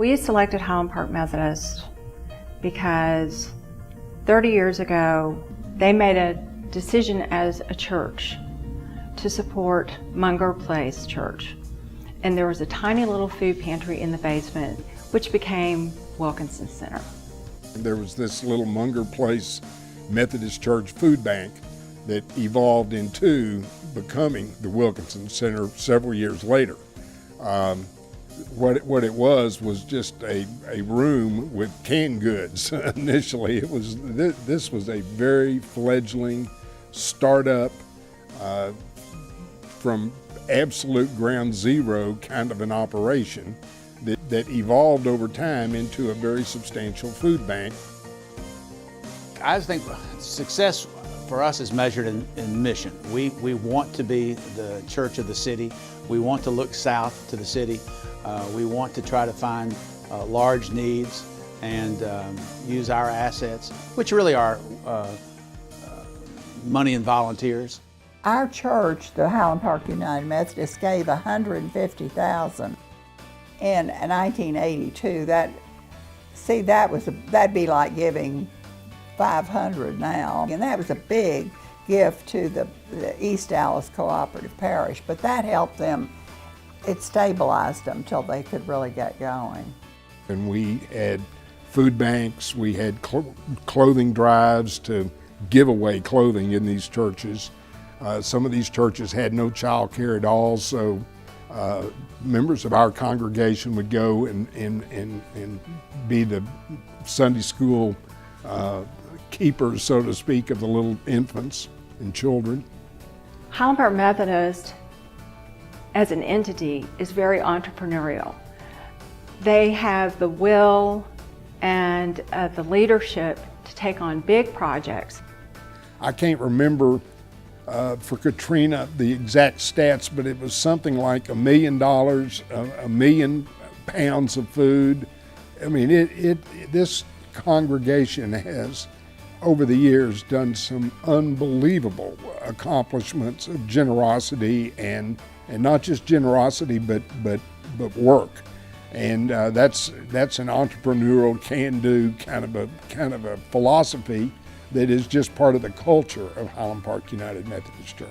We selected Highland Park Methodist because 30 years ago, they made a decision as a church to support Munger Place Church. And there was a tiny little food pantry in the basement, which became Wilkinson Center. There was this little Munger Place Methodist Church food bank that evolved into becoming the Wilkinson Center several years later. What it was just a room with canned goods. Initially, this was a very fledgling startup from absolute ground zero kind of an operation that evolved over time into a very substantial food bank. I think success for us is measured in mission. We want to be the church of the city. We want to look south to the city. We want to try to find large needs and use our assets, which really are money and volunteers. Our church, the Highland Park United Methodist, gave $150,000 in 1982. That'd be like giving $500 now, and that was a big gift to the East Dallas Cooperative Parish. But that helped them. It stabilized them till they could really get going. And we had food banks. We had clothing drives to give away clothing in these churches. Some of these churches had no child care at all, so members of our congregation would go and be the Sunday school keepers, so to speak, of the little infants and children. Highland Park Methodist, as an entity, is very entrepreneurial. They have the will and the leadership to take on big projects. I can't remember for Katrina the exact stats, but it was something like $1 million, 1 million pounds of food. I mean, this congregation has, over the years, done some unbelievable accomplishments of generosity, and not just generosity, but work. And that's an entrepreneurial, can-do kind of a philosophy that is just part of the culture of Highland Park United Methodist Church.